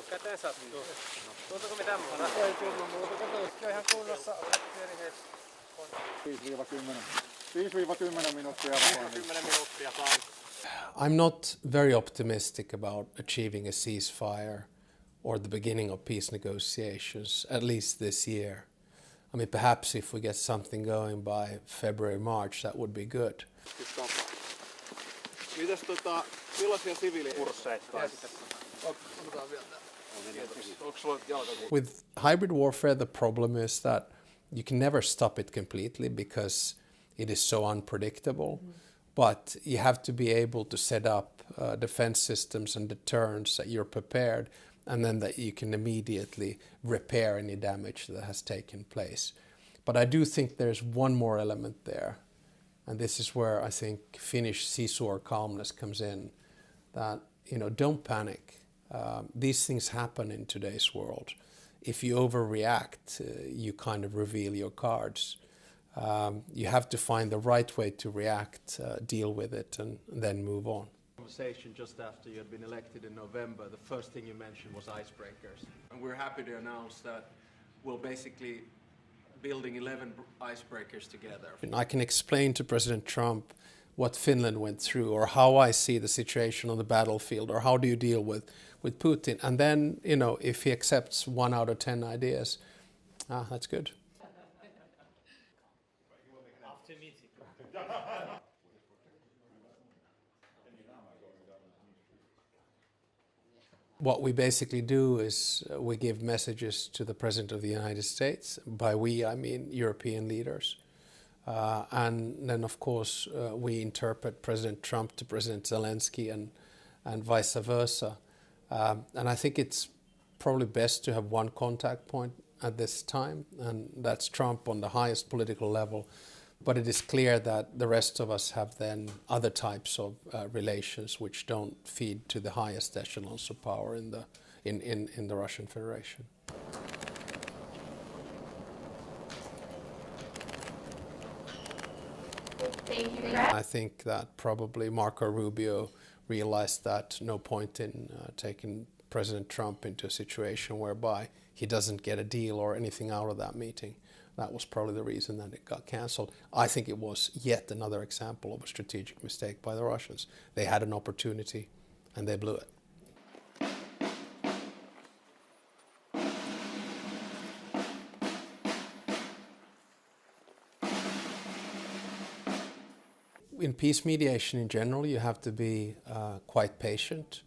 Käteen sattuu. Tuntuuko mitään muuta? Ei tunnu muuta. Kaikki on ihan kunnossa. 5-10 minuuttia. 10 minuuttia sain. I'm not very optimistic about achieving a ceasefire or the beginning of peace negotiations, at least this year. I mean, perhaps if we get something going by February, March, that would be good. Mitäs millaisia siviilikursseja? With hybrid warfare, the problem is that you can never stop it completely because it is so unpredictable. But you have to be able to set up defense systems and deterrents that you're prepared, and then that you can immediately repair any damage that has taken place. But I do think there's one more element there, and this is where I think Finnish sisu or calmness comes in, that, don't panic. These things happen in today's world. If you overreact, you kind of reveal your cards. You have to find the right way to react, deal with it, and then move on. Conversation just after you had been elected in November, the first thing you mentioned was icebreakers. And we're happy to announce that we're basically building 11 icebreakers together. I can explain to President Trump what Finland went through, or how I see the situation on the battlefield, or how do you deal with Putin. And then, if he accepts 1 out of 10 ideas, that's good. What we basically do is we give messages to the President of the United States. By we, I mean European leaders. And then, of course, we interpret President Trump to President Zelenskyy and vice versa. And I think it's probably best to have one contact point at this time, and that's Trump on the highest political level. But it is clear that the rest of us have then other types of relations which don't feed to the highest echelons of power in the Russian Federation. I think that probably Marco Rubio realized that no point in taking President Trump into a situation whereby he doesn't get a deal or anything out of that meeting. That was probably the reason that it got cancelled. I think it was yet another example of a strategic mistake by the Russians. They had an opportunity and they blew it. In peace mediation in general, you have to be quite patient,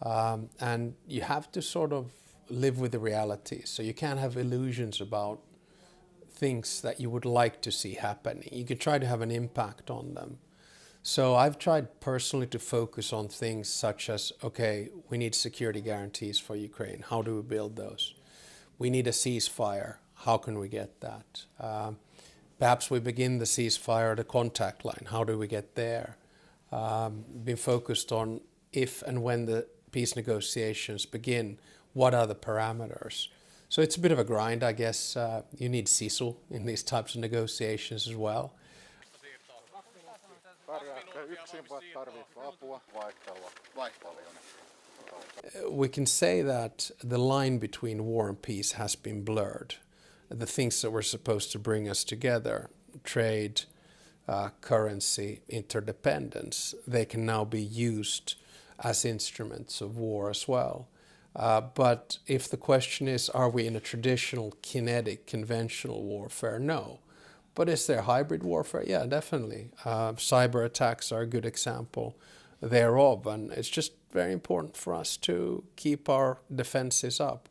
and you have to sort of live with the reality. So you can't have illusions about things that you would like to see happening. You can try to have an impact on them. So I've tried personally to focus on things such as, okay, we need security guarantees for Ukraine. How do we build those? We need a ceasefire. How can we get that? Perhaps we begin the ceasefire at a contact line. How do we get there? Been focused on if and when the peace negotiations begin, what are the parameters? So it's a bit of a grind, I guess. You need sisu in these types of negotiations as well. We can say that the line between war and peace has been blurred. The things that were supposed to bring us together, trade, currency, interdependence, they can now be used as instruments of war as well. But if the question is, are we in a traditional kinetic, conventional warfare? No. But is there hybrid warfare? Yeah, definitely. Cyber attacks are a good example thereof, and it's just very important for us to keep our defenses up.